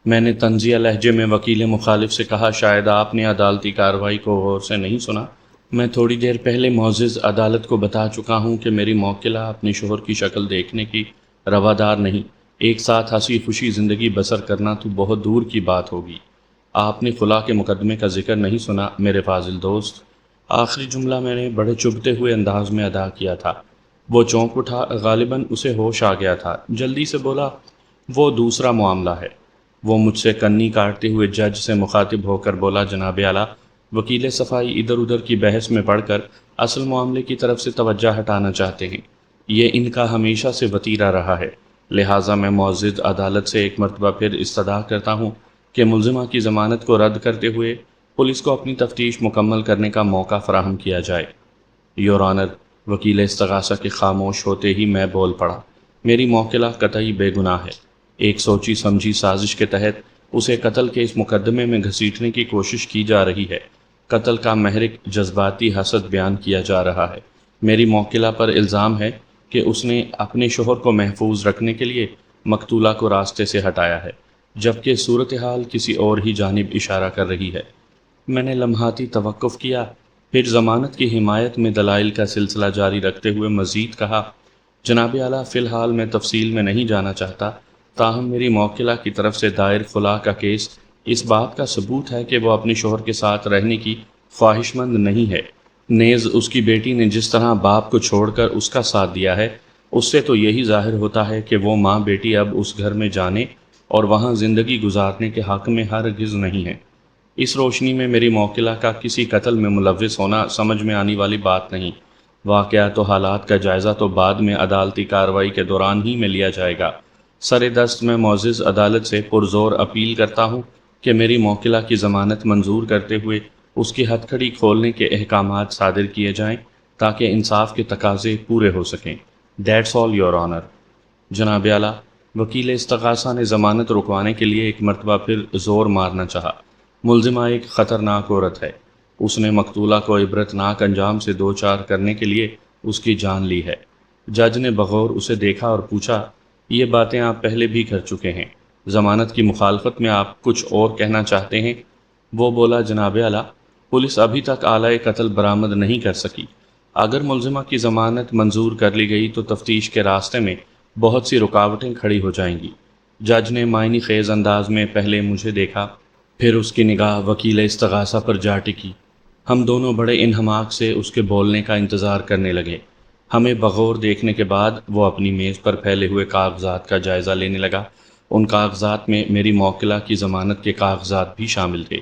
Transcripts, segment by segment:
میں نے طنزیہ لہجے میں وکیل مخالف سے کہا، شاید آپ نے عدالتی کارروائی کو غور سے نہیں سنا۔ میں تھوڑی دیر پہلے معزز عدالت کو بتا چکا ہوں کہ میری موکلہ اپنے شوہر کی شکل دیکھنے کی روادار نہیں۔ ایک ساتھ ہنسی خوشی زندگی بسر کرنا تو بہت دور کی بات ہوگی۔ آپ نے خلا کے مقدمے کا ذکر نہیں سنا میرے فاضل دوست۔ آخری جملہ میں نے بڑے چبھتے ہوئے انداز میں ادا کیا تھا۔ وہ چونک اٹھا، غالباً اسے ہوش آ گیا تھا۔ جلدی سے بولا، وہ دوسرا معاملہ ہے۔ وہ مجھ سے کنی کاٹتے ہوئے جج سے مخاطب ہو کر بولا، جناب اعلیٰ، وکیل صفائی ادھر ادھر کی بحث میں پڑھ کر اصل معاملے کی طرف سے توجہ ہٹانا چاہتے ہیں۔ یہ ان کا ہمیشہ سے وتیرہ رہا ہے، لہٰذا میں معزز عدالت سے ایک مرتبہ پھر استدعا کرتا ہوں کہ ملزمہ کی ضمانت کو رد کرتے ہوئے پولیس کو اپنی تفتیش مکمل کرنے کا موقع فراہم کیا جائے۔ یور آنر، وکیل استغاثہ کے خاموش ہوتے ہی میں بول پڑا، میری موکلہ قطعی بے گناہ ہے۔ ایک سوچی سمجھی سازش کے تحت اسے قتل کے اس مقدمے میں گھسیٹنے کی کوشش کی جا رہی ہے۔ قتل کا محرک جذباتی حسد بیان کیا جا رہا ہے۔ میری موکلہ پر الزام ہے کہ اس نے اپنے شوہر کو محفوظ رکھنے کے لیے مقتولہ کو راستے سے ہٹایا ہے، جبکہ صورتحال کسی اور ہی جانب اشارہ کر رہی ہے۔ میں نے لمحاتی توقف کیا، پھر ضمانت کی حمایت میں دلائل کا سلسلہ جاری رکھتے ہوئے مزید کہا، جناب اعلیٰ، فی الحال میں تفصیل میں نہیں جانا چاہتا، تاہم میری موکلہ کی طرف سے دائر خلا کا کیس اس بات کا ثبوت ہے کہ وہ اپنے شوہر کے ساتھ رہنے کی خواہش مند نہیں ہے۔ نیز اس کی بیٹی نے جس طرح باپ کو چھوڑ کر اس کا ساتھ دیا ہے، اس سے تو یہی ظاہر ہوتا ہے کہ وہ ماں بیٹی اب اس گھر میں جانے اور وہاں زندگی گزارنے کے حق میں ہرگز نہیں ہے۔ اس روشنی میں میری موکلہ کا کسی قتل میں ملوث ہونا سمجھ میں آنے والی بات نہیں۔ واقعات و حالات کا جائزہ تو بعد میں عدالتی کارروائی کے دوران ہی میں لیا جائے گا۔ سر دست میں معزز عدالت سے پرزور اپیل کرتا ہوں کہ میری موکلہ کی ضمانت منظور کرتے ہوئے اس کی ہتھ کڑی کھولنے کے احکامات صادر کیے جائیں تاکہ انصاف کے تقاضے پورے ہو سکیں۔ That's all your owner. جناب اعلیٰ، وکیل استغاثہ نے ضمانت رکوانے کے لیے ایک مرتبہ پھر زور مارنا چاہا۔ ملزمہ ایک خطرناک عورت ہے۔ اس نے مقتولہ کو عبرتناک انجام سے دوچار کرنے کے لیے اس کی جان لی ہے۔ جج نے بغور اسے دیکھا اور پوچھا، یہ باتیں آپ پہلے بھی کر چکے ہیں، ضمانت کی مخالفت میں آپ کچھ اور کہنا چاہتے ہیں؟ وہ بولا، جناب اعلیٰ، پولیس ابھی تک آلہ قتل برآمد نہیں کر سکی۔ اگر ملزمہ کی ضمانت منظور کر لی گئی تو تفتیش کے راستے میں بہت سی رکاوٹیں کھڑی ہو جائیں گی۔ جج نے معنی خیز انداز میں پہلے مجھے دیکھا، پھر اس کی نگاہ وکیل استغاثہ پر جا ٹکی۔ ہم دونوں بڑے انہماک سے اس کے بولنے کا انتظار کرنے لگے۔ ہمیں بغور دیکھنے کے بعد وہ اپنی میز پر پھیلے ہوئے کاغذات کا جائزہ لینے لگا۔ ان کاغذات میں میری موکلہ کی ضمانت کے کاغذات بھی شامل تھے۔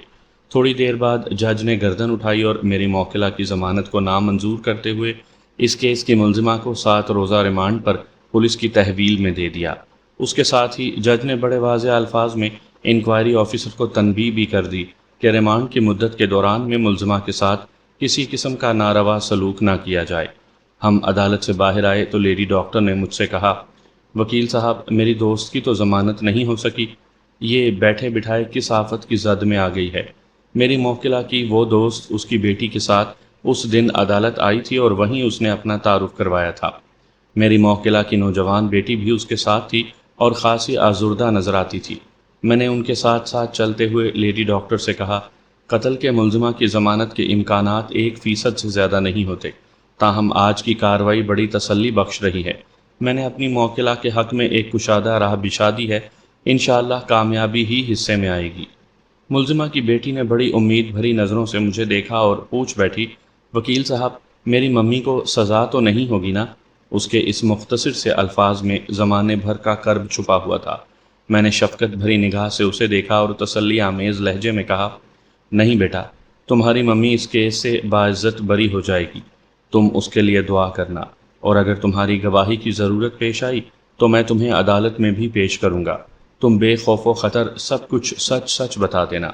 تھوڑی دیر بعد جج نے گردن اٹھائی اور میری موکلہ کی ضمانت کو نامنظور کرتے ہوئے اس کیس کی ملزمہ کو 7 روزہ ریمانڈ پر پولیس کی تحویل میں دے دیا۔ اس کے ساتھ ہی جج نے بڑے واضح الفاظ میں انکوائری آفیسر کو تنبیہ بھی کر دی کہ ریمانڈ کی مدت کے دوران میں ملزمہ کے ساتھ کسی قسم کا ناروا سلوک نہ کیا جائے۔ ہم عدالت سے باہر آئے تو لیڈی ڈاکٹر نے مجھ سے کہا، وکیل صاحب، میری دوست کی تو ضمانت نہیں ہو سکی، یہ بیٹھے بٹھائے کس آفت کی زد میں آ گئی ہے۔ میری موکلہ کی وہ دوست اس کی بیٹی کے ساتھ اس دن عدالت آئی تھی اور وہیں اس نے اپنا تعارف کروایا تھا۔ میری موکلہ کی نوجوان بیٹی بھی اس کے ساتھ تھی اور خاصی آزردہ نظر آتی تھی۔ میں نے ان کے ساتھ ساتھ چلتے ہوئے لیڈی ڈاکٹر سے کہا، قتل کے ملزمہ کی ضمانت کے امکانات 1% سے زیادہ نہیں ہوتے، تاہم آج کی کارروائی بڑی تسلی بخش رہی ہے۔ میں نے اپنی موکلہ کے حق میں ایک کشادہ راہ بچھا دی ہے، انشاءاللہ کامیابی ہی حصے میں آئے گی۔ ملزمہ کی بیٹی نے بڑی امید بھری نظروں سے مجھے دیکھا اور پوچھ بیٹھی، وکیل صاحب، میری ممی کو سزا تو نہیں ہوگی نا؟ اس کے اس مختصر سے الفاظ میں زمانے بھر کا کرب چھپا ہوا تھا۔ میں نے شفقت بھری نگاہ سے اسے دیکھا اور تسلی آمیز لہجے میں کہا، نہیں بیٹا، تمہاری ممی اس کیس سے باعزت بری ہو جائے گی، تم اس کے لیے دعا کرنا، اور اگر تمہاری گواہی کی ضرورت پیش آئی تو میں تمہیں عدالت میں بھی پیش کروں گا، تم بے خوف و خطر سب کچھ سچ سچ بتا دینا۔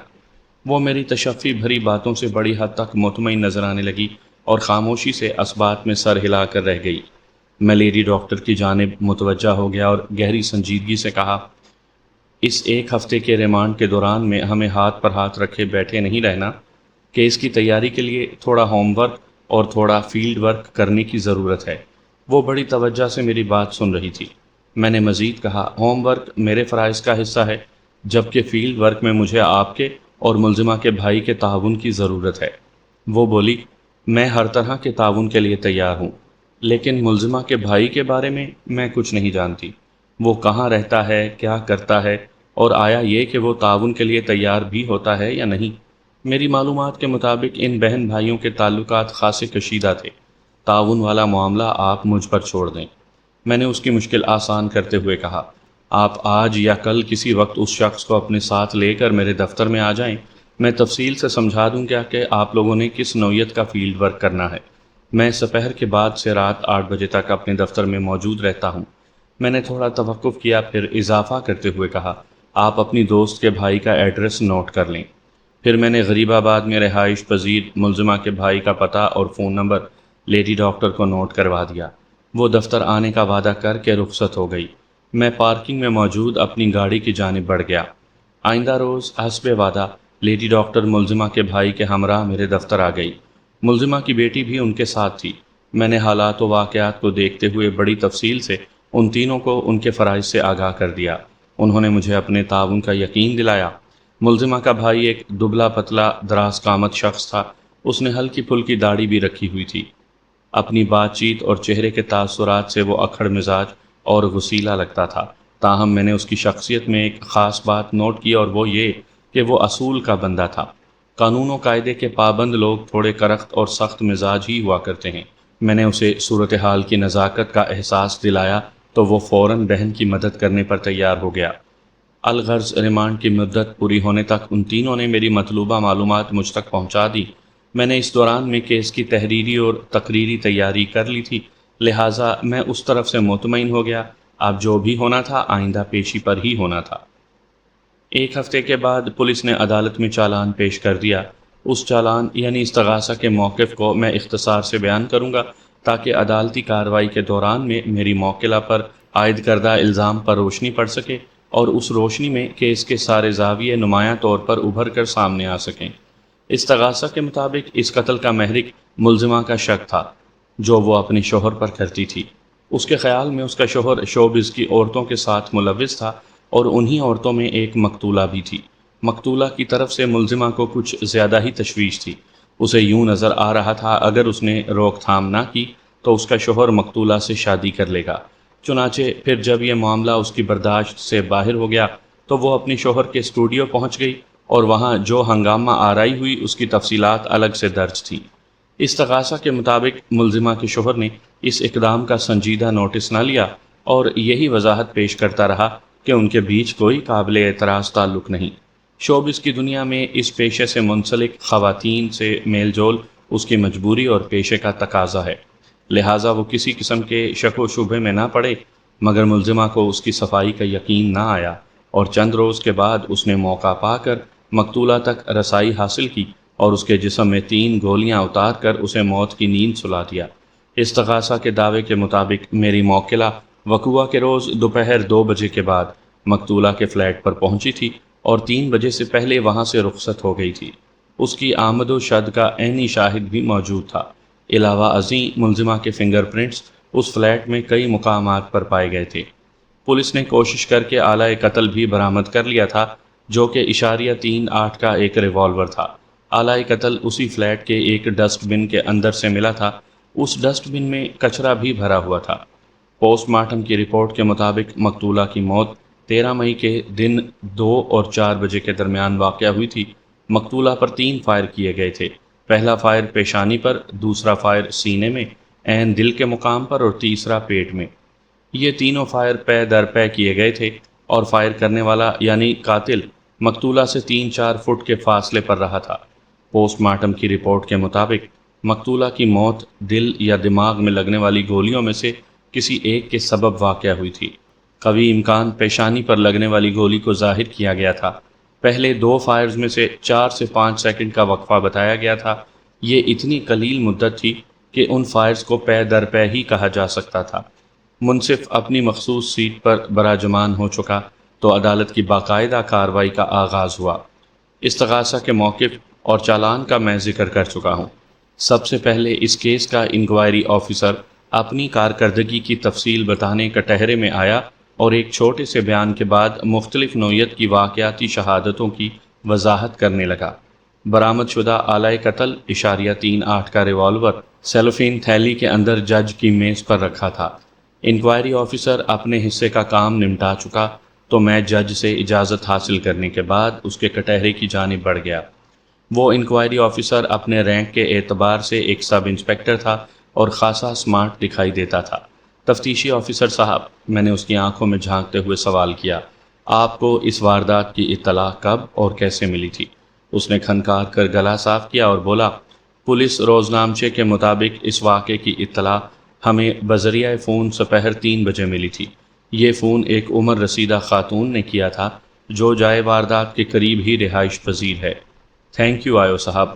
وہ میری تشفی بھری باتوں سے بڑی حد تک مطمئن نظر آنے لگی اور خاموشی سے اسبات میں سر ہلا کر رہ گئی۔ میں لیڈی ڈاکٹر کی جانب متوجہ ہو گیا اور گہری سنجیدگی سے کہا، اس 1 ہفتے کے ریمانڈ کے دوران میں ہمیں ہاتھ پر ہاتھ رکھے بیٹھے نہیں رہنا۔ کیس کی تیاری کے لیے تھوڑا ہوم ورک اور تھوڑا فیلڈ ورک کرنے کی ضرورت ہے۔ وہ بڑی توجہ سے میری بات سن رہی تھی۔ میں نے مزید کہا، ہوم ورک میرے فرائض کا حصہ ہے، جبکہ فیلڈ ورک میں مجھے آپ کے اور ملزمہ کے بھائی کے تعاون کی ضرورت ہے۔ وہ بولی، میں ہر طرح کے تعاون کے لیے تیار ہوں، لیکن ملزمہ کے بھائی کے بارے میں کچھ نہیں جانتی۔ وہ کہاں رہتا ہے، کیا کرتا ہے، اور آیا یہ کہ وہ تعاون کے لیے تیار بھی ہوتا ہے یا نہیں؟ میری معلومات کے مطابق ان بہن بھائیوں کے تعلقات خاصے کشیدہ تھے۔ تعاون والا معاملہ آپ مجھ پر چھوڑ دیں۔ میں نے اس کی مشکل آسان کرتے ہوئے کہا، آپ آج یا کل کسی وقت اس شخص کو اپنے ساتھ لے کر میرے دفتر میں آ جائیں، میں تفصیل سے سمجھا دوں گا کہ آپ لوگوں نے کس نوعیت کا فیلڈ ورک کرنا ہے۔ میں سپہر کے بعد سے رات 8 بجے تک اپنے دفتر میں موجود رہتا ہوں۔ میں نے تھوڑا توقف کیا، پھر اضافہ کرتے ہوئے کہا، آپ اپنی دوست کے بھائی کا ایڈریس نوٹ کر لیں۔ پھر میں نے غریب آباد میں رہائش پذیر ملزمہ کے بھائی کا پتہ اور فون نمبر لیڈی ڈاکٹر کو نوٹ کروا دیا۔ وہ دفتر آنے کا وعدہ کر کے رخصت ہو گئی۔ میں پارکنگ میں موجود اپنی گاڑی کی جانب بڑھ گیا۔ آئندہ روز حسب وعدہ لیڈی ڈاکٹر ملزمہ کے بھائی کے ہمراہ میرے دفتر آ گئی۔ ملزمہ کی بیٹی بھی ان کے ساتھ تھی۔ میں نے حالات و واقعات کو دیکھتے ہوئے بڑی تفصیل سے ان تینوں کو ان کے فرائض سے آگاہ کر دیا۔ انہوں نے مجھے اپنے تعاون کا یقین دلایا۔ ملزمہ کا بھائی ایک دبلا پتلا دراز قامت شخص تھا۔ اس نے ہلکی پھلکی داڑھی بھی رکھی ہوئی تھی۔ اپنی بات چیت اور چہرے کے تاثرات سے وہ اکھڑ مزاج اور غسیلہ لگتا تھا۔ تاہم میں نے اس کی شخصیت میں ایک خاص بات نوٹ کی، اور وہ یہ کہ وہ اصول کا بندہ تھا۔ قانون و قاعدے کے پابند لوگ تھوڑے کرخت اور سخت مزاج ہی ہوا کرتے ہیں۔ میں نے اسے صورتحال کی نزاکت کا احساس دلایا تو وہ فوراً بہن کی مدد کرنے پر تیار ہو گیا۔ الغرض ریمانڈ کی مدت پوری ہونے تک ان تینوں نے میری مطلوبہ معلومات مجھ تک پہنچا دی۔ میں نے اس دوران میں کیس کی تحریری اور تقریری تیاری کر لی تھی، لہٰذا میں اس طرف سے مطمئن ہو گیا۔ اب جو بھی ہونا تھا آئندہ پیشی پر ہی ہونا تھا۔ ایک ہفتے کے بعد پولیس نے عدالت میں چالان پیش کر دیا۔ اس چالان یعنی استغاثہ کے موقف کو میں اختصار سے بیان کروں گا تاکہ عدالتی کارروائی کے دوران میں میری موکلہ پر عائد کردہ الزام پر روشنی پڑ سکے، اور اس روشنی میں کیس کے سارے زاویے نمایاں طور پر ابھر کر سامنے آ سکیں۔ استغاثہ کے مطابق اس قتل کا محرک ملزمہ کا شک تھا، جو وہ اپنے شوہر پر کرتی تھی۔ اس کے خیال میں اس کا شوہر شوبز کی عورتوں کے ساتھ ملوث تھا، اور انہی عورتوں میں ایک مقتولہ بھی تھی۔ مقتولہ کی طرف سے ملزمہ کو کچھ زیادہ ہی تشویش تھی۔ اسے یوں نظر آ رہا تھا اگر اس نے روک تھام نہ کی تو اس کا شوہر مقتولہ سے شادی کر لے گا۔ چنانچہ پھر جب یہ معاملہ اس کی برداشت سے باہر ہو گیا تو وہ اپنے شوہر کے اسٹوڈیو پہنچ گئی، اور وہاں جو ہنگامہ آرائی ہوئی اس کی تفصیلات الگ سے درج تھیں۔ استغاثہ کے مطابق ملزمہ کے شوہر نے اس اقدام کا سنجیدہ نوٹس نہ لیا، اور یہی وضاحت پیش کرتا رہا کہ ان کے بیچ کوئی قابل اعتراض تعلق نہیں۔ شوبز کی دنیا میں اس پیشے سے منسلک خواتین سے میل جول اس کی مجبوری اور پیشے کا تقاضا ہے، لہٰذا وہ کسی قسم کے شک و شبہ میں نہ پڑے۔ مگر ملزمہ کو اس کی صفائی کا یقین نہ آیا، اور چند روز کے بعد اس نے موقع پا کر مقتولہ تک رسائی حاصل کی اور اس کے جسم میں 3 گولیاں اتار کر اسے موت کی نیند سلا دیا۔ استغاثہ کے دعوے کے مطابق میری موکلہ وقوعہ کے روز دوپہر 2 بجے کے بعد مقتولہ کے فلیٹ پر پہنچی تھی، اور 3 بجے سے پہلے وہاں سے رخصت ہو گئی تھی۔ اس کی آمد و شد کا عینی شاہد بھی موجود تھا۔ علاوہ ازیں ملزمہ کے فنگر پرنٹس اس فلیٹ میں کئی مقامات پر پائے گئے تھے۔ پولیس نے کوشش کر کے آلہ قتل بھی برآمد کر لیا تھا، جو کہ اشاریہ 3.8 کا ایک ریوالور تھا۔ آلہ قتل اسی فلیٹ کے ایک ڈسٹ بن کے اندر سے ملا تھا۔ اس ڈسٹ بن میں کچرا بھی بھرا ہوا تھا۔ پوسٹ مارٹم کی رپورٹ کے مطابق مقتولہ کی موت 13 مئی کے دن 2 اور 4 بجے کے درمیان واقع ہوئی تھی۔ مقتولہ پر 3 فائر کیے گئے تھے۔ پہلا فائر پیشانی پر، دوسرا فائر سینے میں عین دل کے مقام پر، اور تیسرا پیٹ میں۔ یہ تینوں فائر پے در پے کیے گئے تھے، اور فائر کرنے والا یعنی قاتل مقتولہ سے 3-4 فٹ کے فاصلے پر رہا تھا۔ پوسٹ مارٹم کی رپورٹ کے مطابق مقتولہ کی موت دل یا دماغ میں لگنے والی گولیوں میں سے کسی ایک کے سبب واقع ہوئی تھی۔ قوی امکان پیشانی پر لگنے والی گولی کو ظاہر کیا گیا تھا۔ پہلے 2 فائرز میں سے 4 سے 5 سیکنڈ کا وقفہ بتایا گیا تھا۔ یہ اتنی قلیل مدت تھی کہ ان فائرز کو پے در پے ہی کہا جا سکتا تھا۔ منصف اپنی مخصوص سیٹ پر براجمان ہو چکا تو عدالت کی باقاعدہ کارروائی کا آغاز ہوا۔ استغاثہ کے موقف اور چالان کا میں ذکر کر چکا ہوں۔ سب سے پہلے اس کیس کا انکوائری آفیسر اپنی کارکردگی کی تفصیل بتانے کٹہرے میں آیا اور ایک چھوٹے سے بیان کے بعد مختلف نوعیت کی واقعاتی شہادتوں کی وضاحت کرنے لگا۔ برآمد شدہ آلۂ قتل .38 کا ریوالور سیلوفین تھیلی کے اندر جج کی میز پر رکھا تھا۔ انکوائری آفیسر اپنے حصے کا کام نمٹا چکا تو میں جج سے اجازت حاصل کرنے کے بعد اس کے کٹہرے کی جانب بڑھ گیا۔ وہ انکوائری آفیسر اپنے رینک کے اعتبار سے ایک سب انسپکٹر تھا اور خاصا سمارٹ دکھائی دیتا تھا۔ تفتیشی آفیسر صاحب، میں نے اس کی آنکھوں میں جھانکتے ہوئے سوال کیا، آپ کو اس واردات کی اطلاع کب اور کیسے ملی تھی؟ اس نے کھنکار کر گلا صاف کیا اور بولا، پولیس روزنامچے کے مطابق اس واقعے کی اطلاع ہمیں بذریعہ فون سپہر 3 بجے ملی تھی۔ یہ فون ایک عمر رسیدہ خاتون نے کیا تھا جو جائے واردات کے قریب ہی رہائش پذیر ہے۔ تھینک یو آیو صاحب،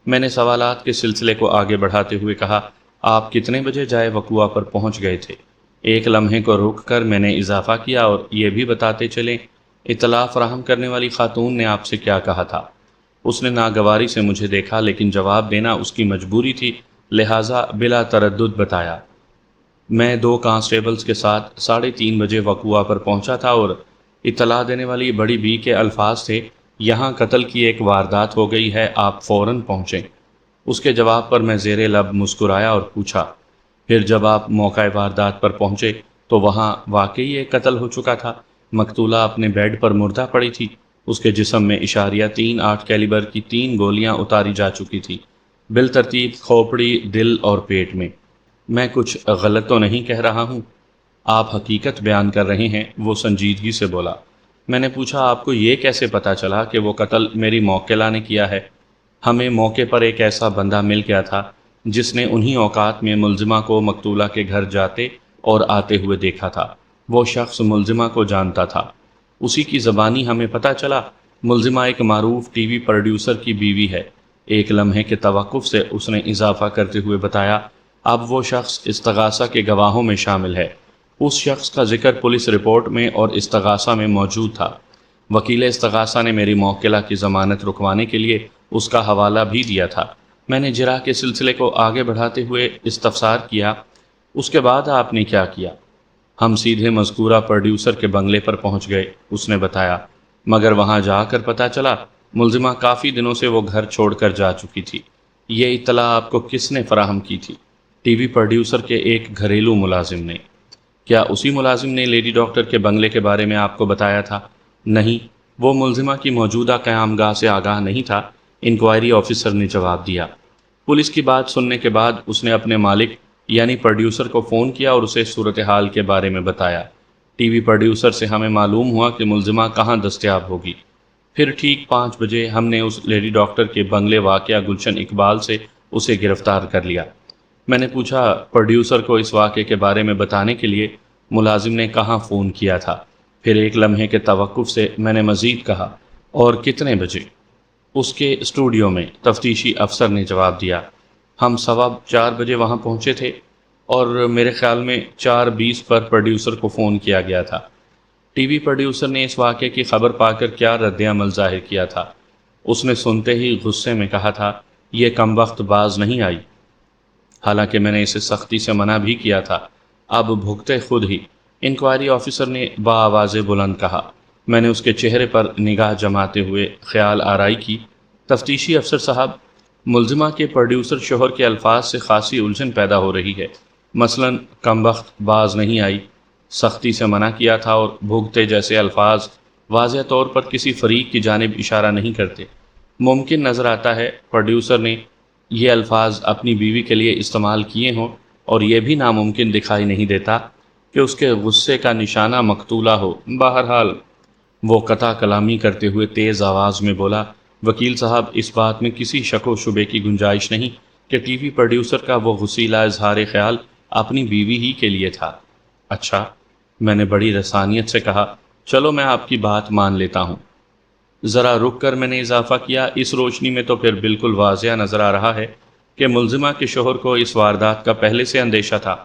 میں نے سوالات کے سلسلے کو آگے بڑھاتے ہوئے کہا، آپ کتنے بجے جائے وقوعہ پر پہنچ گئے تھے؟ ایک لمحے کو رک کر میں نے اضافہ کیا، اور یہ بھی بتاتے چلیں اطلاع فراہم کرنے والی خاتون نے آپ سے کیا کہا تھا؟ اس نے ناگواری سے مجھے دیکھا، لیکن جواب دینا اس کی مجبوری تھی، لہٰذا بلا تردد بتایا، میں 2 کانسٹیبلز کے ساتھ 3:30 بجے وقوعہ پر پہنچا تھا، اور اطلاع دینے والی بڑی بی کے الفاظ تھے، یہاں قتل کی ایک واردات ہو گئی ہے، آپ فوراً پہنچیں۔ اس کے جواب پر میں زیر لب مسکرایا اور پوچھا، پھر جب آپ موقع واردات پر پہنچے تو وہاں واقعی ایک قتل ہو چکا تھا؟ مقتولہ اپنے بیڈ پر مردہ پڑی تھی، اس کے جسم میں .38 کیلیبر کی 3 گولیاں اتاری جا چکی تھی، بالترتیب کھوپڑی، دل اور پیٹ میں۔ میں کچھ غلط تو نہیں کہہ رہا ہوں؟ آپ حقیقت بیان کر رہے ہیں، وہ سنجیدگی سے بولا۔ میں نے پوچھا، آپ کو یہ کیسے پتہ چلا کہ وہ قتل میری موکلہ نے کیا ہے؟ ہمیں موقع پر ایک ایسا بندہ مل گیا تھا جس نے انہی اوقات میں ملزمہ کو مقتولہ کے گھر جاتے اور آتے ہوئے دیکھا تھا۔ وہ شخص ملزمہ کو جانتا تھا، اسی کی زبانی ہمیں پتہ چلا ملزمہ ایک معروف ٹی وی پروڈیوسر کی بیوی ہے۔ ایک لمحے کے توقف سے اس نے اضافہ کرتے ہوئے بتایا، اب وہ شخص استغاثہ کے گواہوں میں شامل ہے۔ اس شخص کا ذکر پولیس رپورٹ میں اور استغاثہ میں موجود تھا۔ وکیل استغاثہ نے میری موکلہ کی ضمانت رکوانے کے لیے اس کا حوالہ بھی دیا تھا۔ میں نے جرح کے سلسلے کو آگے بڑھاتے ہوئے استفسار کیا، اس کے بعد آپ نے کیا کیا؟ ہم سیدھے مذکورہ پروڈیوسر کے بنگلے پر پہنچ گئے، اس نے بتایا، مگر وہاں جا کر پتہ چلا ملزمہ کافی دنوں سے وہ گھر چھوڑ کر جا چکی تھی۔ یہ اطلاع آپ کو کس نے فراہم کی تھی؟ ٹی وی پروڈیوسر کے ایک گھریلو ملازم نے۔ کیا اسی ملازم نے لیڈی ڈاکٹر کے بنگلے کے بارے میں آپ کو بتایا تھا؟ نہیں، وہ ملزمہ کی موجودہ قیام گاہ سے آگاہ نہیں تھا، انکوائری آفیسر نے جواب دیا۔ پولیس کی بات سننے کے بعد اس نے اپنے مالک یعنی پروڈیوسر کو فون کیا اور اسے صورتحال کے بارے میں بتایا۔ ٹی وی پروڈیوسر سے ہمیں معلوم ہوا کہ ملزمہ کہاں دستیاب ہوگی۔ پھر ٹھیک 5 بجے ہم نے اس لیڈی ڈاکٹر کے بنگلے واقعہ گلشن اقبال سے اسے گرفتار کر لیا۔ میں نے پوچھا، پروڈیوسر کو اس واقعے کے بارے میں بتانے کے لیے ملازم نے کہاں فون کیا تھا؟ پھر ایک لمحے کے توقف سے میں نے مزید کہا، اور کتنے بجے؟ اس کے اسٹوڈیو میں، تفتیشی افسر نے جواب دیا۔ ہم 4:15 بجے وہاں پہنچے تھے، اور میرے خیال میں 4:20 پر پروڈیوسر کو فون کیا گیا تھا۔ ٹی وی پروڈیوسر نے اس واقعے کی خبر پا کر کیا رد عمل ظاہر کیا تھا؟ اس نے سنتے ہی غصے میں کہا تھا، یہ کمبخت باز نہیں آئی۔ حالانکہ میں نے اسے سختی سے منع بھی کیا تھا، اب بھگتے خود ہی، انکوائری آفیسر نے بآواز بلند کہا۔ میں نے اس کے چہرے پر نگاہ جماتے ہوئے خیال آرائی کی۔ تفتیشی افسر صاحب، ملزمہ کے پروڈیوسر شوہر کے الفاظ سے خاصی الجھن پیدا ہو رہی ہے۔ مثلاً کمبخت باز نہیں آئی، سختی سے منع کیا تھا، اور بھگتے جیسے الفاظ واضح طور پر کسی فریق کی جانب اشارہ نہیں کرتے۔ ممکن نظر آتا ہے پروڈیوسر نے یہ الفاظ اپنی بیوی کے لیے استعمال کیے ہوں، اور یہ بھی ناممکن دکھائی نہیں دیتا کہ اس کے غصے کا نشانہ مقتولہ ہو۔ بہرحال، وہ قطع کلامی کرتے ہوئے تیز آواز میں بولا، وکیل صاحب، اس بات میں کسی شک و شبے کی گنجائش نہیں کہ ٹی وی پروڈیوسر کا وہ غسیلہ اظہار خیال اپنی بیوی ہی کے لیے تھا۔ اچھا، میں نے بڑی رسانیت سے کہا، چلو میں آپ کی بات مان لیتا ہوں۔ ذرا رک کر میں نے اضافہ کیا، اس روشنی میں تو پھر بالکل واضح نظر آ رہا ہے کہ ملزمہ کے شوہر کو اس واردات کا پہلے سے اندیشہ تھا۔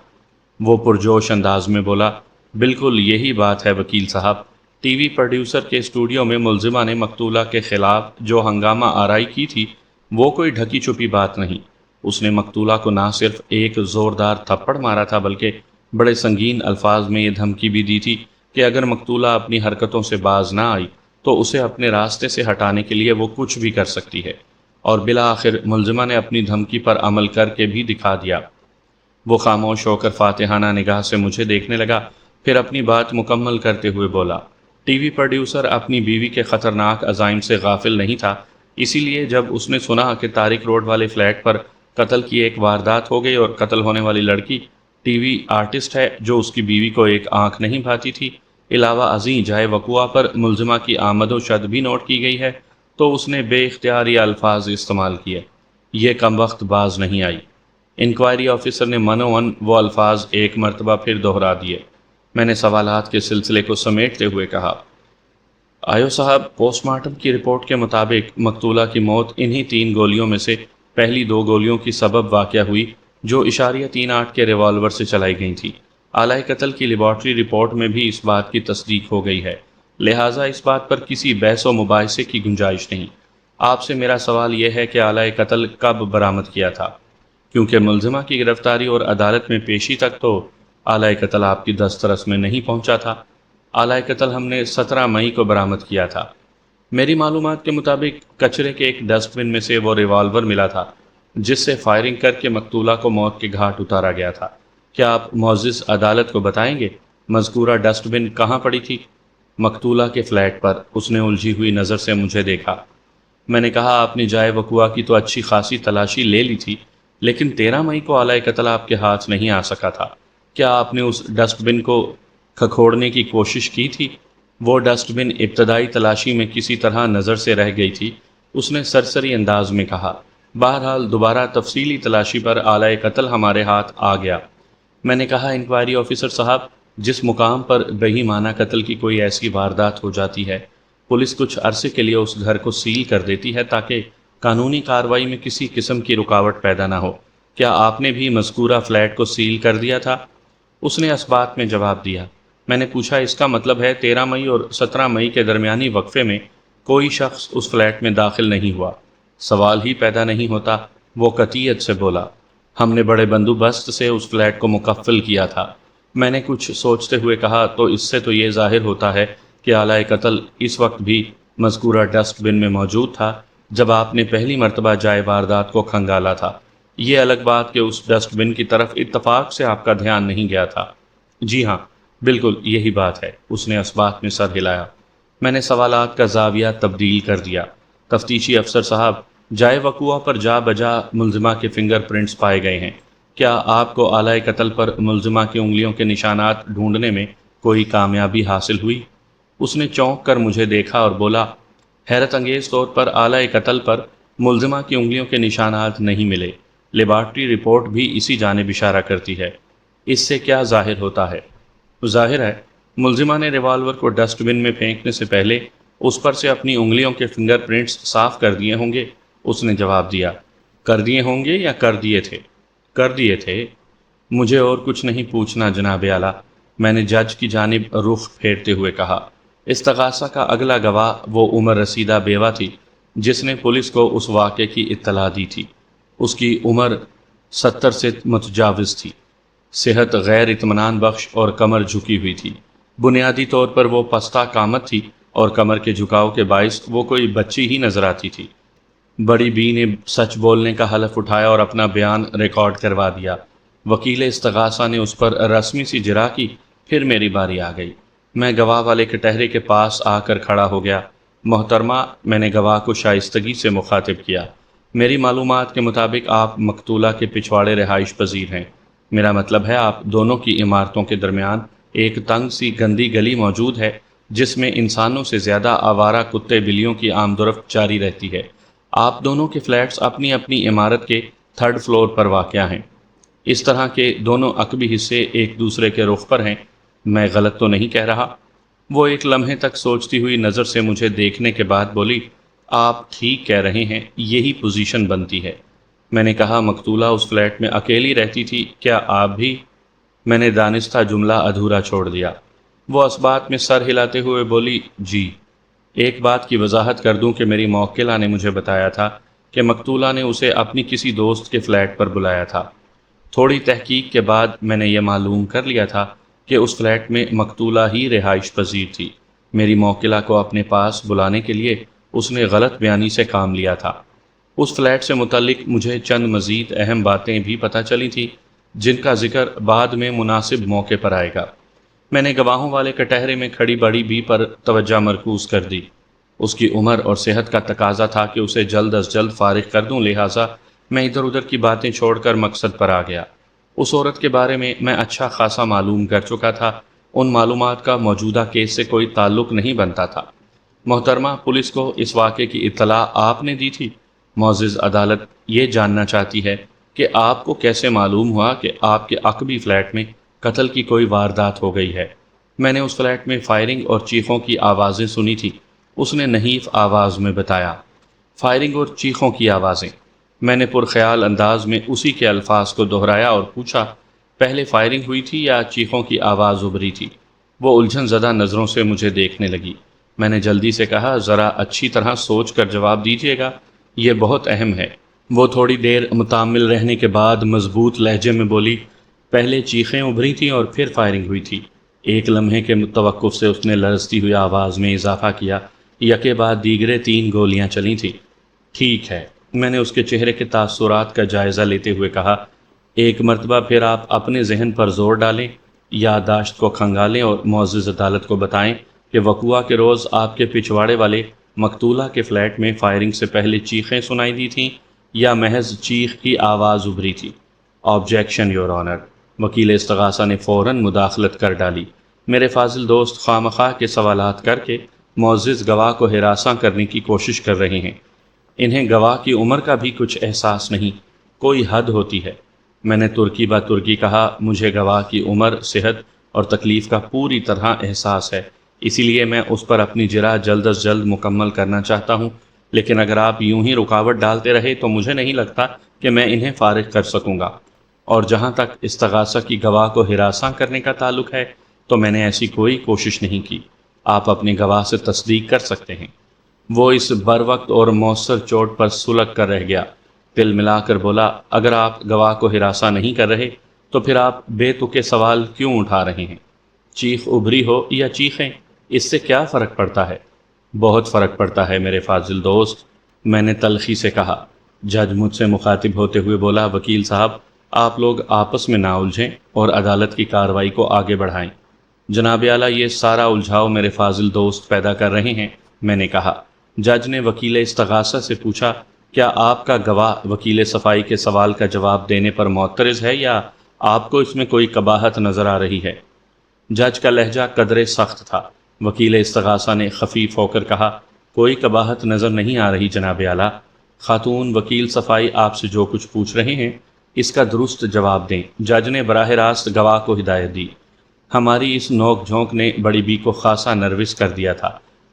وہ پرجوش انداز میں بولا، بالکل یہی بات ہے وکیل صاحب۔ ٹی وی پروڈیوسر کے اسٹوڈیو میں ملزمہ نے مقتولہ کے خلاف جو ہنگامہ آرائی کی تھی، وہ کوئی ڈھکی چھپی بات نہیں۔ اس نے مقتولہ کو نہ صرف ایک زوردار تھپڑ مارا تھا، بلکہ بڑے سنگین الفاظ میں یہ دھمکی بھی دی تھی کہ اگر مقتولہ اپنی حرکتوں سے باز نہ آئی تو اسے اپنے راستے سے ہٹانے کے لیے وہ کچھ بھی کر سکتی ہے، اور بالآخر ملزمہ نے اپنی دھمکی پر عمل کر کے بھی دکھا دیا۔ وہ خاموش ہو کر فاتحانہ نگاہ سے مجھے دیکھنے لگا، پھر اپنی بات مکمل کرتے ہوئے بولا، ٹی وی پروڈیوسر اپنی بیوی کے خطرناک عزائم سے غافل نہیں تھا، اسی لیے جب اس نے سنا کہ طارق روڈ والے فلیٹ پر قتل کی ایک واردات ہو گئی اور قتل ہونے والی لڑکی ٹی وی آرٹسٹ ہے جو اس کی بیوی کو ایک آنکھ نہیں بھاتی تھی، علاوہ ازیں جائے وقوع پر ملزمہ کی آمد و شد بھی نوٹ کی گئی ہے، تو اس نے بے اختیار یہ الفاظ استعمال کیے، یہ کم وقت باز نہیں آئی۔ انکوائری آفیسر نے منوان وہ الفاظ ایک مرتبہ پھر دہرا دیے۔ میں نے سوالات کے سلسلے کو سمیٹتے ہوئے کہا، آیو صاحب، پوسٹ مارٹم کی رپورٹ کے مطابق مقتولہ کی موت انہی 3 گولیوں میں سے پہلی 2 گولیوں کی سبب واقع ہوئی جو اشاریہ 38 کے ریوالور سے چلائی گئی تھی۔ اعلی قتل کی لیبارٹری رپورٹ میں بھی اس بات کی تصدیق ہو گئی ہے، لہٰذا اس بات پر کسی بحث و مباحثے کی گنجائش نہیں۔ آپ سے میرا سوال یہ ہے کہ اعلی قتل کب برآمد کیا تھا؟ کیونکہ ملزمہ کی گرفتاری اور عدالت میں پیشی تک تو اعلی قتل آپ کی دسترس میں نہیں پہنچا تھا۔ اعلی قتل ہم نے 17 مئی کو برآمد کیا تھا۔ میری معلومات کے مطابق کچرے کے ایک ڈسٹ بن میں سے وہ ریوالور ملا تھا جس سے فائرنگ کر کے مقتولہ کو موت کے گھاٹ اتارا گیا تھا۔ کیا آپ معزز عدالت کو بتائیں گے مذکورہ ڈسٹ بن کہاں پڑی تھی؟ مقتولہ کے فلیٹ پر۔ اس نے الجھی ہوئی نظر سے مجھے دیکھا۔ میں نے کہا، آپ نے جائے وقوع کی تو اچھی خاصی تلاشی لے لی تھی، لیکن 13 مئی کو اعلی قتل آپ کے ہاتھ نہیں آ سکا تھا۔ کیا آپ نے اس ڈسٹ بن کو کھکھوڑنے کی کوشش کی تھی؟ وہ ڈسٹ بن ابتدائی تلاشی میں کسی طرح نظر سے رہ گئی تھی، اس نے سرسری انداز میں کہا۔ بہرحال دوبارہ تفصیلی تلاشی پر اعلی قتل ہمارے ہاتھ آ گیا۔ میں نے کہا، انکوائری آفیسر صاحب، جس مقام پر بہیمانہ قتل کی کوئی ایسی واردات ہو جاتی ہے، پولیس کچھ عرصے کے لیے اس گھر کو سیل کر دیتی ہے تاکہ قانونی کارروائی میں کسی قسم کی رکاوٹ پیدا نہ ہو۔ کیا آپ نے بھی مذکورہ فلیٹ کو سیل کر دیا تھا؟ اس نے اس بات میں جواب دیا۔ میں نے پوچھا، اس کا مطلب ہے 13 مئی اور 17 مئی کے درمیانی وقفے میں کوئی شخص اس فلیٹ میں داخل نہیں ہوا؟ سوال ہی پیدا نہیں ہوتا، وہ قطعیت سے بولا۔ ہم نے بڑے بندوبست سے اس فلیٹ کو مقفل کیا تھا۔ میں نے کچھ سوچتے ہوئے کہا، تو اس سے تو یہ ظاہر ہوتا ہے کہ اعلی قتل اس وقت بھی مذکورہ ڈسٹ بن میں موجود تھا جب آپ نے پہلی مرتبہ جائے واردات کو کھنگالا تھا۔ یہ الگ بات کہ اس ڈسٹ بن کی طرف اتفاق سے آپ کا دھیان نہیں گیا تھا۔ جی ہاں، بالکل یہی بات ہے، اس نے اس بات میں سر ہلایا۔ میں نے سوالات کا زاویہ تبدیل کر دیا۔ تفتیشی افسر صاحب، جائے وقوع پر جا بجا ملزمہ کے فنگر پرنٹس پائے گئے ہیں۔ کیا آپ کو اعلی قتل پر ملزمہ کی انگلیوں کے نشانات ڈھونڈنے میں کوئی کامیابی حاصل ہوئی؟ اس نے چونک کر مجھے دیکھا اور بولا، حیرت انگیز طور پر اعلی قتل پر ملزمہ کی انگلیوں کے نشانات نہیں ملے۔ لیبارٹری رپورٹ بھی اسی جانب اشارہ کرتی ہے۔ اس سے کیا ظاہر ہوتا ہے؟ ظاہر ہے ملزمہ نے ریوالور کو ڈسٹ بن میں پھینکنے سے پہلے اس پر سے اپنی انگلیوں کے فنگر پرنٹس صاف کر دیے ہوں گے۔ اس نے جواب دیا۔ کر دیے ہوں گے یا کر دیے تھے؟ کر دیے تھے۔ مجھے اور کچھ نہیں پوچھنا جناب اعلیٰ، میں نے جج کی جانب رخ پھیرتے ہوئے کہا۔ استغاثہ کا اگلا گواہ وہ عمر رسیدہ بیوہ تھی جس نے پولیس کو اس واقعے کی اطلاع دی تھی۔ اس کی عمر 70 سے متجاوز تھی، صحت غیر اطمینان بخش اور کمر جھکی ہوئی تھی۔ بنیادی طور پر وہ پستہ قامت تھی اور کمر کے جھکاؤ کے باعث وہ کوئی بچی ہی نظر آتی تھی۔ بڑی بی نے سچ بولنے کا حلف اٹھایا اور اپنا بیان ریکارڈ کروا دیا۔ وکیل استغاثہ نے اس پر رسمی سی جرا کی، پھر میری باری آ گئی۔ میں گواہ والے کٹہرے کے پاس آ کر کھڑا ہو گیا۔ محترمہ، میں نے گواہ کو شائستگی سے مخاطب کیا، میری معلومات کے مطابق آپ مقتولہ کے پچھواڑے رہائش پذیر ہیں۔ میرا مطلب ہے آپ دونوں کی عمارتوں کے درمیان ایک تنگ سی گندی گلی موجود ہے جس میں انسانوں سے زیادہ آوارہ کتے بلیوں کی آمد و رفت جاری رہتی ہے۔ آپ دونوں کے فلیٹس اپنی اپنی عمارت کے 3rd فلور پر واقع ہیں۔ اس طرح کے دونوں عقبی حصے ایک دوسرے کے رخ پر ہیں، میں غلط تو نہیں کہہ رہا؟ وہ ایک لمحے تک سوچتی ہوئی نظر سے مجھے دیکھنے کے بعد بولی، آپ ٹھیک کہہ رہے ہیں، یہی پوزیشن بنتی ہے۔ میں نے کہا، مقتولہ اس فلیٹ میں اکیلی رہتی تھی، کیا آپ بھی؟ میں نے دانستہ جملہ ادھورا چھوڑ دیا۔ وہ اس بات میں سر ہلاتے ہوئے بولی، جی۔ ایک بات کی وضاحت کر دوں کہ میری موکلہ نے مجھے بتایا تھا کہ مقتولہ نے اسے اپنی کسی دوست کے فلیٹ پر بلایا تھا۔ تھوڑی تحقیق کے بعد میں نے یہ معلوم کر لیا تھا کہ اس فلیٹ میں مقتولہ ہی رہائش پذیر تھی۔ میری موکلہ کو اپنے پاس بلانے کے لیے اس نے غلط بیانی سے کام لیا تھا۔ اس فلیٹ سے متعلق مجھے چند مزید اہم باتیں بھی پتہ چلی تھیں جن کا ذکر بعد میں مناسب موقع پر آئے گا۔ میں نے گواہوں والے کٹہرے میں کھڑی بڑی بی پر توجہ مرکوز کر دی۔ اس کی عمر اور صحت کا تقاضا تھا کہ اسے جلد از جلد فارغ کر دوں، لہٰذا میں ادھر ادھر کی باتیں چھوڑ کر مقصد پر آ گیا۔ اس عورت کے بارے میں اچھا خاصا معلوم کر چکا تھا۔ ان معلومات کا موجودہ کیس سے کوئی تعلق نہیں بنتا تھا۔ محترمہ، پولیس کو اس واقعے کی اطلاع آپ نے دی تھی؟ معزز عدالت یہ جاننا چاہتی ہے کہ آپ کو کیسے معلوم ہوا کہ آپ کے عقبی فلیٹ میں قتل کی کوئی واردات ہو گئی ہے؟ میں نے اس فلیٹ میں فائرنگ اور چیخوں کی آوازیں سنی تھی، اس نے نحیف آواز میں بتایا۔ فائرنگ اور چیخوں کی آوازیں؟ میں نے پرخیال انداز میں اسی کے الفاظ کو دہرایا اور پوچھا، پہلے فائرنگ ہوئی تھی یا چیخوں کی آواز ابھری تھی؟ وہ الجھن زدہ نظروں سے مجھے دیکھنے لگی۔ میں نے جلدی سے کہا، ذرا اچھی طرح سوچ کر جواب دیجیے گا، یہ بہت اہم ہے۔ وہ تھوڑی دیر متامل رہنے کے بعد مضبوط لہجے میں بولی، پہلے چیخیں ابھری تھیں اور پھر فائرنگ ہوئی تھی۔ ایک لمحے کے توقف سے اس نے لرزتی ہوئی آواز میں اضافہ کیا، یکے بعد دیگرے 3 گولیاں چلی تھیں۔ ٹھیک ہے، میں نے اس کے چہرے کے تاثرات کا جائزہ لیتے ہوئے کہا، ایک مرتبہ پھر آپ اپنے ذہن پر زور ڈالیں، یادداشت کو کھنگالیں اور معزز عدالت کو بتائیں کہ وقوعہ کے روز آپ کے پچھواڑے والے مقتولہ کے فلیٹ میں فائرنگ سے پہلے چیخیں سنائی دی تھیں یا محض چیخ کی آواز ابھری تھی؟ آبجیکشن یور آنر، وکیل استغاثہ نے فوراً مداخلت کر ڈالی۔ میرے فاضل دوست خواہ کے سوالات کر کے معزز گواہ کو ہراساں کرنے کی کوشش کر رہے ہیں۔ انہیں گواہ کی عمر کا بھی کچھ احساس نہیں، کوئی حد ہوتی ہے۔ میں نے ترکی با ترکی کہا، مجھے گواہ کی عمر، صحت اور تکلیف کا پوری طرح احساس ہے، اسی لیے میں اس پر اپنی جرح جلد از جلد مکمل کرنا چاہتا ہوں، لیکن اگر آپ یوں ہی رکاوٹ ڈالتے رہے تو مجھے نہیں لگتا کہ میں انہیں فارغ کر سکوں گا۔ اور جہاں تک استغاثہ کی گواہ کو ہراساں کرنے کا تعلق ہے تو میں نے ایسی کوئی کوشش نہیں کی۔ آپ اپنے گواہ سے تصدیق کر سکتے ہیں۔ وہ اس بروقت اور مؤثر چوٹ پر سلگ کر رہ گیا، دل ملا کر بولا، اگر آپ گواہ کو ہراساں نہیں کر رہے تو پھر آپ بے تکے سوال کیوں اٹھا رہے ہیں؟ چیخ ابھری ہو یا چیخیں، اس سے کیا فرق پڑتا ہے؟ بہت فرق پڑتا ہے میرے فاضل دوست، میں نے تلخی سے کہا۔ جج مجھ سے مخاطب ہوتے ہوئے بولا، وکیل صاحب، آپ لوگ آپس میں نہ الجھیں اور عدالت کی کارروائی کو آگے بڑھائیں۔ جناب اعلیٰ، یہ سارا الجھاؤ میرے فاضل دوست پیدا کر رہے ہیں، میں نے کہا۔ جج نے وکیل استغاثہ سے پوچھا، کیا آپ کا گواہ وکیل صفائی کے سوال کا جواب دینے پر معترض ہے یا آپ کو اس میں کوئی قباحت نظر آ رہی ہے؟ جج کا لہجہ قدرے سخت تھا۔ وکیل استغاثہ نے خفیف ہو کر کہا، کوئی قباحت نظر نہیں آ رہی جناب اعلیٰ۔ خاتون وکیل صفائی آپ سے جو کچھ پوچھ رہے ہیں اس کا درست جواب دیں۔ جج نے براہ راست گواہ کو ہدایت دی۔ ہماری اس نوک جھونک نے بڑی بی کو خاصا نروس کر دیا تھا۔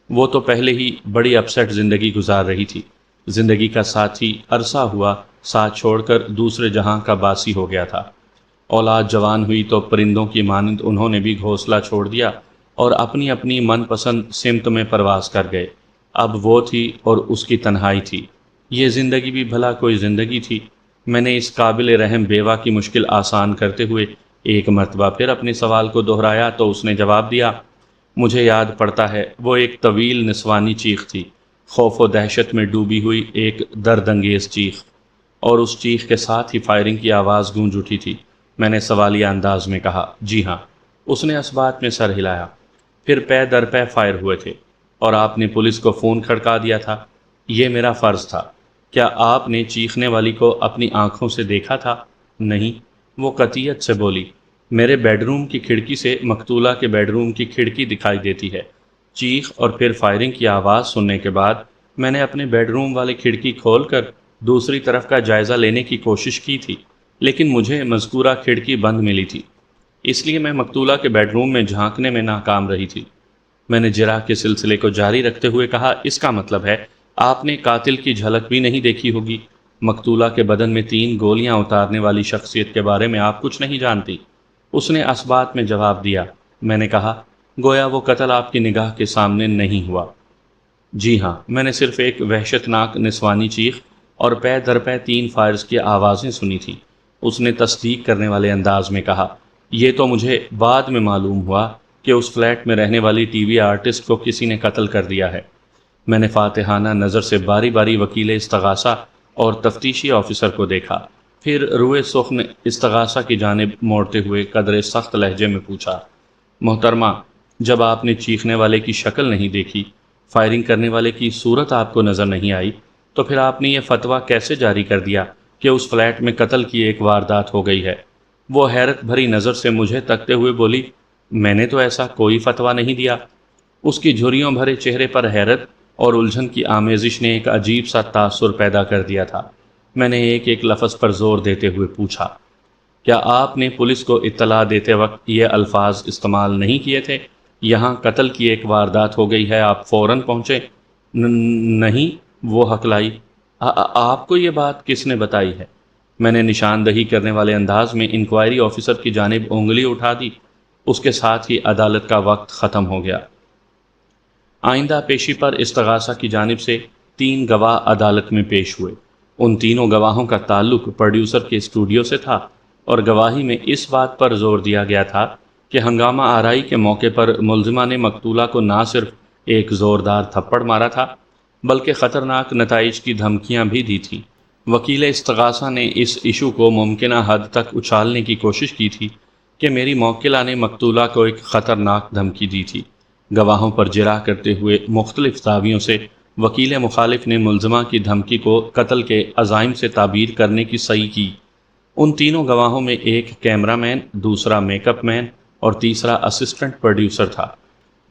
وہ تو پہلے ہی بڑی اپسیٹ زندگی گزار رہی تھی۔ زندگی کا ساتھی عرصہ ہوا ساتھ چھوڑ کر دوسرے جہاں کا باسی ہو گیا تھا۔ اولاد جوان ہوئی تو پرندوں کی مانند انہوں نے بھی گھونسلہ چھوڑ دیا اور اپنی اپنی من پسند سمت میں پرواز کر گئے۔ اب وہ تھی اور اس کی تنہائی تھی۔ یہ زندگی بھی بھلا کوئی زندگی تھی؟ میں نے اس قابل رحم بیوہ کی مشکل آسان کرتے ہوئے ایک مرتبہ پھر اپنے سوال کو دہرایا تو اس نے جواب دیا، مجھے یاد پڑتا ہے، وہ ایک طویل نسوانی چیخ تھی، خوف و دہشت میں ڈوبی ہوئی ایک درد انگیز چیخ، اور اس چیخ کے ساتھ ہی فائرنگ کی آواز گونج اٹھی تھی۔ میں نے سوالیہ انداز میں کہا، جی ہاں۔ اس نے اس بات میں سر ہلایا۔ پھر پے در پے فائر ہوئے تھے اور آپ نے پولیس کو فون کھڑکا دیا تھا؟ یہ میرا فرض تھا۔ کیا آپ نے چیخنے والی کو اپنی آنکھوں سے دیکھا تھا؟ نہیں، وہ قطعیت سے بولی۔ میرے بیڈ روم کی کھڑکی سے مقتولہ کے بیڈ روم کی کھڑکی دکھائی دیتی ہے۔ چیخ اور پھر فائرنگ کی آواز سننے کے بعد میں نے اپنے بیڈ روم والی کھڑکی کھول کر دوسری طرف کا جائزہ لینے کی کوشش کی تھی، لیکن مجھے مذکورہ کھڑکی بند ملی تھی، اس لیے میں مقتولہ کے بیڈ روم میں جھانکنے میں ناکام رہی تھی۔ میں نے جرح کے سلسلے کو جاری رکھتے ہوئے کہا، اس کا مطلب ہے آپ نے قاتل کی جھلک بھی نہیں دیکھی ہوگی؟ مقتولہ کے بدن میں 3 گولیاں اتارنے والی شخصیت کے بارے میں آپ کچھ نہیں جانتی؟ اس نے اس بات میں جواب دیا۔ میں نے کہا، گویا وہ قتل آپ کی نگاہ کے سامنے نہیں ہوا۔ جی ہاں، میں نے صرف ایک وحشتناک نسوانی چیخ اور پے در پے 3 فائرز کی آوازیں سنی تھیں۔ اس نے تصدیق کرنے والے انداز میں کہا، یہ تو مجھے بعد میں معلوم ہوا کہ اس فلیٹ میں رہنے والی ٹی وی آرٹسٹ کو کسی نے قتل کر دیا ہے۔ میں نے فاتحانہ نظر سے باری باری وکیل استغاثہ اور تفتیشی آفیسر کو دیکھا، پھر روئے سخن استغاثہ کی جانب موڑتے ہوئے قدر سخت لہجے میں پوچھا، محترمہ، جب آپ نے چیخنے والے کی شکل نہیں دیکھی، فائرنگ کرنے والے کی صورت آپ کو نظر نہیں آئی، تو پھر آپ نے یہ فتویٰ کیسے جاری کر دیا کہ اس فلیٹ میں قتل کی ایک واردات ہو گئی ہے؟ وہ حیرت بھری نظر سے مجھے تکتے ہوئے بولی، میں نے تو ایسا کوئی فتویٰ نہیں دیا۔ اس کی جھریوں بھرے چہرے پر حیرت اور الجھن کی آمیزش نے ایک عجیب سا تاثر پیدا کر دیا تھا۔ میں نے ایک ایک لفظ پر زور دیتے ہوئے پوچھا، کیا آپ نے پولیس کو اطلاع دیتے وقت یہ الفاظ استعمال نہیں کیے تھے؟ یہاں قتل کی ایک واردات ہو گئی ہے، آپ فوراً پہنچے؟ نہیں، وہ ہکلائی۔ آپ کو یہ بات کس نے بتائی ہے؟ میں نے نشاندہی کرنے والے انداز میں انکوائری آفیسر کی جانب انگلی اٹھا دی۔ اس کے ساتھ ہی عدالت کا وقت ختم ہو گیا۔ آئندہ پیشی پر استغاثہ کی جانب سے 3 گواہ عدالت میں پیش ہوئے۔ ان تینوں گواہوں کا تعلق پروڈیوسر کے اسٹوڈیو سے تھا، اور گواہی میں اس بات پر زور دیا گیا تھا کہ ہنگامہ آرائی کے موقع پر ملزمہ نے مقتولہ کو نہ صرف ایک زوردار تھپڑ مارا تھا بلکہ خطرناک نتائج کی دھمکیاں بھی دی تھیں۔ وکیل استغاثہ نے اس ایشو کو ممکنہ حد تک اچھالنے کی کوشش کی تھی کہ میری موکلہ نے مقتولہ کو ایک خطرناک دھمکی دی تھی۔ گواہوں پر جرح کرتے ہوئے مختلف زاویوں سے وکیل مخالف نے ملزمہ کی دھمکی کو قتل کے عزائم سے تعبیر کرنے کی صحیح کی۔ ان تینوں گواہوں میں ایک کیمرہ مین، دوسرا میک اپ مین اور تیسرا اسسٹنٹ پروڈیوسر تھا۔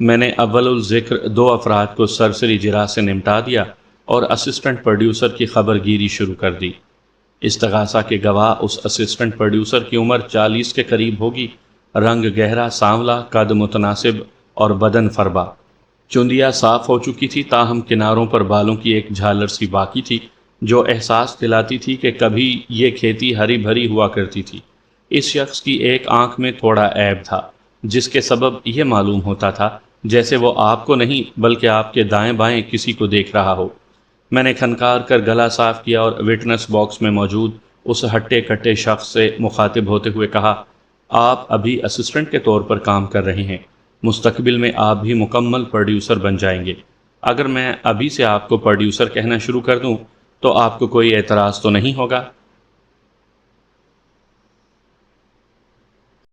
میں نے اول الذکر 2 افراد کو سرسری جرح سے نمٹا دیا اور اسسٹنٹ پروڈیوسر کی خبر گیری شروع کر دی۔ استغاثہ کے گواہ اس اسسٹنٹ پروڈیوسر کی عمر 40 کے قریب ہوگی، رنگ گہرا سانولا، قد متناسب اور بدن فربا۔ چندیا صاف ہو چکی تھی، تاہم کناروں پر بالوں کی ایک جھالر سی باقی تھی جو احساس دلاتی تھی کہ کبھی یہ کھیتی ہری بھری ہوا کرتی تھی۔ اس شخص کی ایک آنکھ میں تھوڑا عیب تھا، جس کے سبب یہ معلوم ہوتا تھا جیسے وہ آپ کو نہیں بلکہ آپ کے دائیں بائیں کسی کو دیکھ رہا ہو۔ میں نے کھنکار کر گلا صاف کیا اور وٹنس باکس میں موجود اس ہٹے کٹے شخص سے مخاطب ہوتے ہوئے کہا، آپ ابھی اسسٹنٹ کے طور پر کام کر رہے ہیں، مستقبل میں آپ بھی مکمل پروڈیوسر بن جائیں گے۔ اگر میں ابھی سے آپ کو پروڈیوسر کہنا شروع کر دوں تو آپ کو کوئی اعتراض تو نہیں ہوگا؟